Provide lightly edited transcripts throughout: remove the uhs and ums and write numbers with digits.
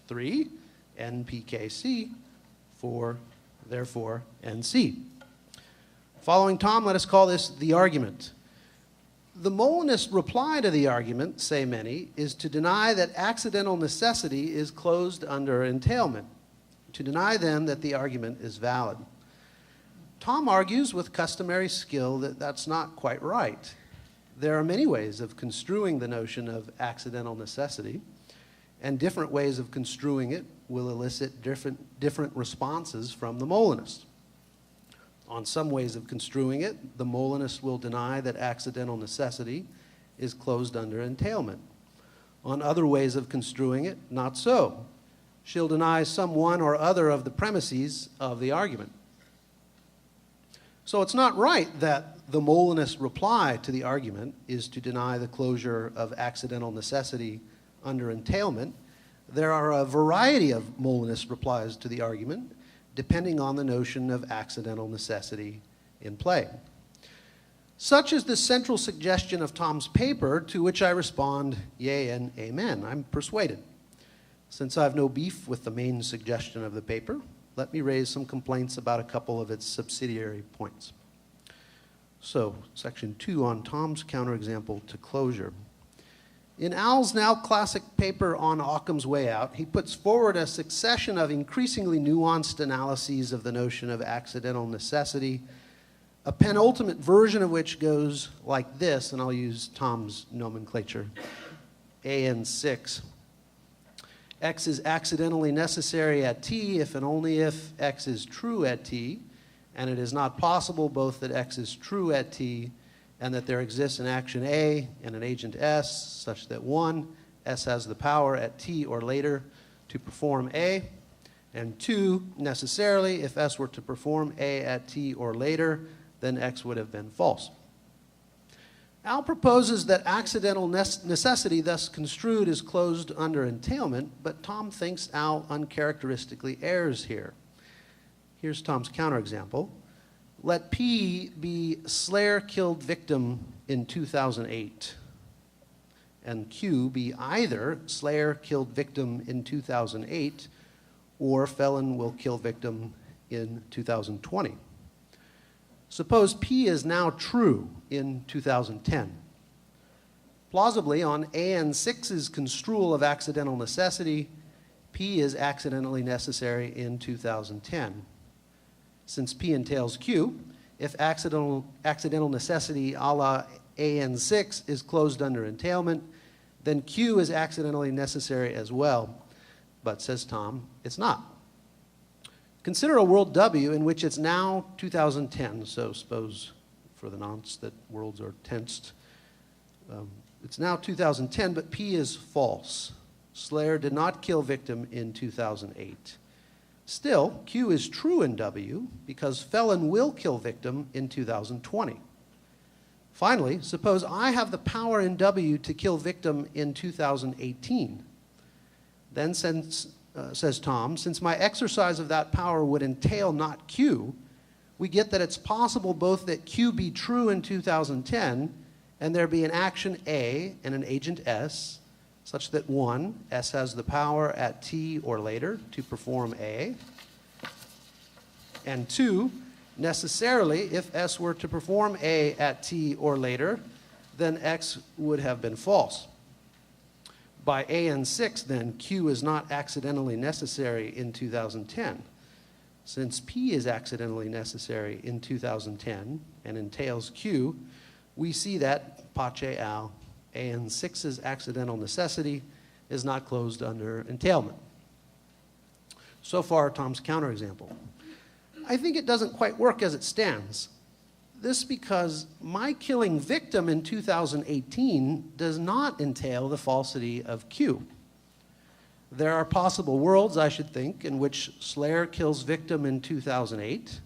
3, NPKC, 4, therefore, NC. Following Tom, let us call this the argument. The Molinist reply to the argument, say many, is to deny that accidental necessity is closed under entailment, to deny then that the argument is valid. Tom argues with customary skill that that's not quite right. There are many ways of construing the notion of accidental necessity, and different ways of construing it will elicit different responses from the Molinist. On some ways of construing it, the Molinist will deny that accidental necessity is closed under entailment. On other ways of construing it, not so. She'll deny some one or other of the premises of the argument. So it's not right that the Molinist reply to the argument is to deny the closure of accidental necessity under entailment. There are a variety of Molinist replies to the argument, depending on the notion of accidental necessity in play. Such is the central suggestion of Tom's paper, to which I respond, yea and amen. I'm persuaded. Since I have no beef with the main suggestion of the paper, let me raise some complaints about a couple of its subsidiary points. So, section 2 on Tom's counterexample to closure. In Al's now classic paper on Occam's Way Out, he puts forward a succession of increasingly nuanced analyses of the notion of accidental necessity, a penultimate version of which goes like this, and I'll use Tom's nomenclature, AN6. X is accidentally necessary at T if and only if X is true at T, and it is not possible both that X is true at T and that there exists an action A and an agent S, such that 1, S has the power at T or later to perform A, and 2, necessarily, if S were to perform A at T or later, then X would have been false. Al proposes that accidental necessity, thus construed, is closed under entailment, but Tom thinks Al uncharacteristically errs here. Here's Tom's counterexample. Let P be Slayer killed victim in 2008, and Q be either Slayer killed victim in 2008 or felon will kill victim in 2020. Suppose P is now true in 2010. Plausibly, on AN6's construal of accidental necessity, P is accidentally necessary in 2010. Since P entails Q, if accidental necessity a la AN6 is closed under entailment, then Q is accidentally necessary as well. But, says Tom, it's not. Consider a world W in which it's now 2010, so suppose for the nonce that worlds are tensed. It's now 2010, but P is false. Slayer did not kill victim in 2008. Still, Q is true in W because felon will kill victim in 2020. Finally, suppose I have the power in W to kill victim in 2018. Then, says Tom, since my exercise of that power would entail not Q, we get that it's possible both that Q be true in 2010 and there be an action A and an agent S, such that 1, S has the power at T or later to perform A, and 2, necessarily, if S were to perform A at T or later, then X would have been false. By AN6, then, Q is not accidentally necessary in 2010. Since P is accidentally necessary in 2010 and entails Q, we see that, pace al, AN6's accidental necessity is not closed under entailment. So far, Tom's counterexample. I think it doesn't quite work as it stands. This because my killing victim in 2018 does not entail the falsity of Q. There are possible worlds, I should think, in which Slayer kills victim in 2008,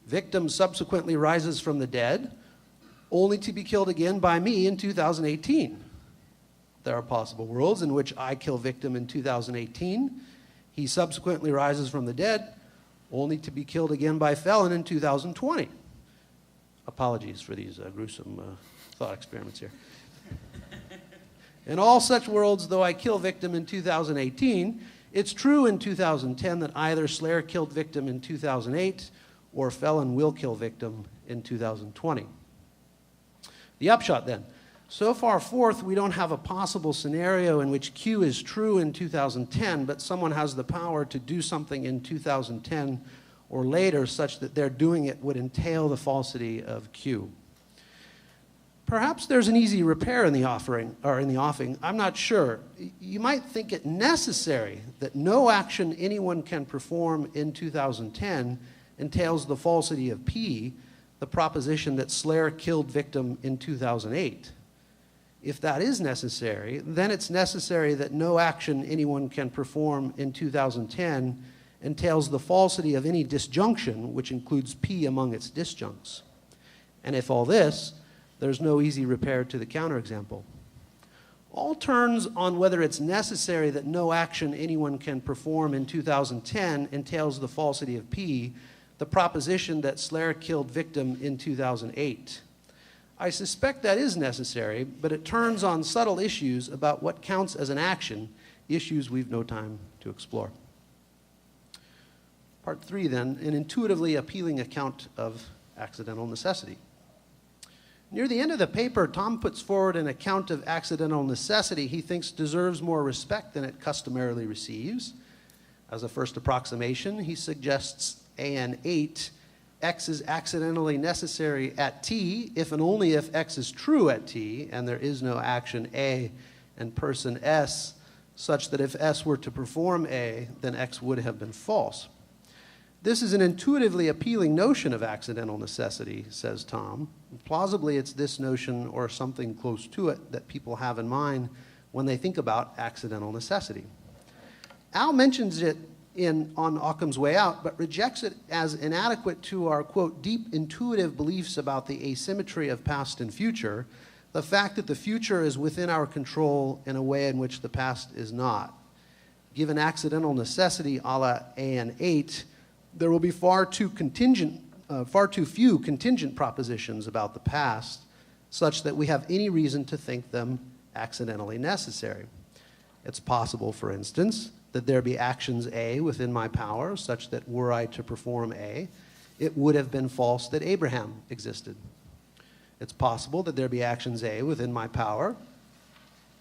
victim subsequently rises from the dead, only to be killed again by me in 2018. There are possible worlds in which I kill victim in 2018, he subsequently rises from the dead, only to be killed again by felon in 2020. Apologies for these gruesome thought experiments here. In all such worlds, though I kill victim in 2018, It's true in 2010 that either slayer killed victim in 2008 or felon will kill victim in 2020. The upshot then. So far forth, we don't have a possible scenario in which Q is true in 2010, but someone has the power to do something in 2010 or later such that their doing it would entail the falsity of Q. Perhaps there's an easy repair in the offing. I'm not sure. You might think it necessary that no action anyone can perform in 2010 entails the falsity of P, the proposition that slayer killed victim in 2008. If that is necessary, then it's necessary that no action anyone can perform in 2010 entails the falsity of any disjunction, which includes P among its disjuncts. And if all this, there's no easy repair to the counterexample. All turns on whether it's necessary that no action anyone can perform in 2010 entails the falsity of P, the proposition that slayer killed victim in 2008. I suspect that is necessary, but it turns on subtle issues about what counts as an action, issues we've no time to explore. Part 3 then, an intuitively appealing account of accidental necessity. Near the end of the paper, Tom puts forward an account of accidental necessity he thinks deserves more respect than it customarily receives. As a first approximation, he suggests AN8, X is accidentally necessary at T if and only if X is true at T and there is no action A and person S, such that if S were to perform A, then X would have been false. This is an intuitively appealing notion of accidental necessity, says Tom. Plausibly, it's this notion or something close to it that people have in when they think about accidental necessity. Al mentions it on Occam's Way Out, but rejects it as inadequate to our, quote, deep intuitive beliefs about the asymmetry of past and future, the fact that the future is within our control in a way in which the past is not. Given accidental necessity a la AN8, there will be far too few contingent propositions about the past, such that we have any reason to think them accidentally necessary. It's possible, for instance, that there be actions A within my power, such that were I to perform A, it would have been false that Abraham existed. It's possible that there be actions A within my power,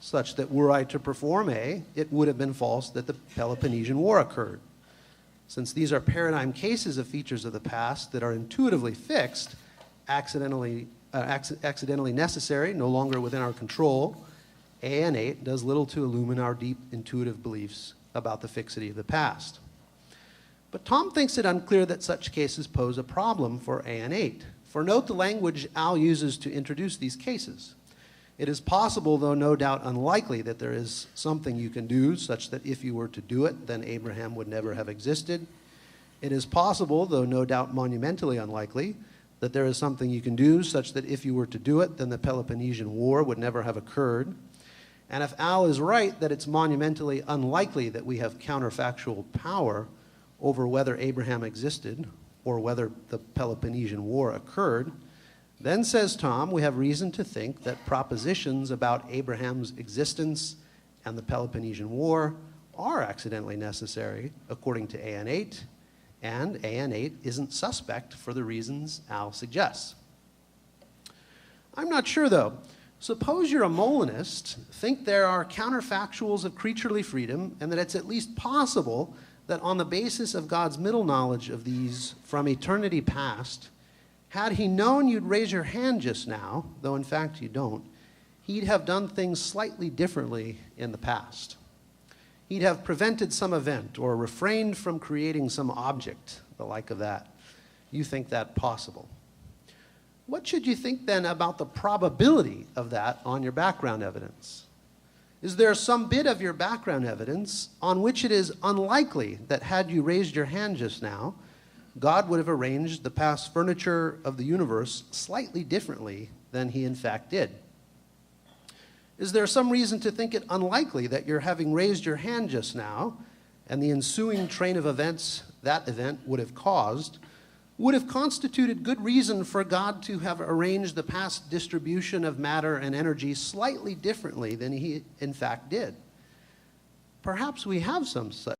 such that were I to perform A, it would have been false that the Peloponnesian War occurred. Since these are paradigm cases of features of the past that are intuitively fixed, accidentally necessary, no longer within our control, AN8 does little to illumine our deep intuitive beliefs about the fixity of the past. But Tom thinks it unclear that such cases pose a problem for AN8. For note the language Al uses to introduce these cases. It is possible, though no doubt unlikely, that there is something you can do such that if you were to do it, then Abraham would never have existed. It is possible, though no doubt monumentally unlikely, that there is something you can do such that if you were to do it, then the Peloponnesian War would never have occurred. And if Al is right that it's monumentally unlikely that we have counterfactual power over whether Abraham existed or whether the Peloponnesian War occurred, then, says Tom, we have reason to think that propositions about Abraham's existence and the Peloponnesian War are accidentally necessary according to AN8, and AN8 isn't suspect for the reasons Al suggests. I'm not sure, though. Suppose you're a Molinist, think there are counterfactuals of creaturely freedom, and that it's at least possible that on the basis of God's middle knowledge of these from eternity past, had he known you'd raise your hand just now, though in fact you don't, he'd have done things slightly differently in the past. He'd have prevented some event or refrained from creating some object, the like of that. You think that possible. What should you think then about the probability of that on your background evidence? Is there some bit of your background evidence on which it is unlikely that had you raised your hand just now, God would have arranged the past furniture of the universe slightly differently than he in fact did? Is there some reason to think it unlikely that your having raised your hand just now and the ensuing train of events that event would have caused would have constituted good reason for God to have arranged the past distribution of matter and energy slightly differently than he in fact did? Perhaps we have some such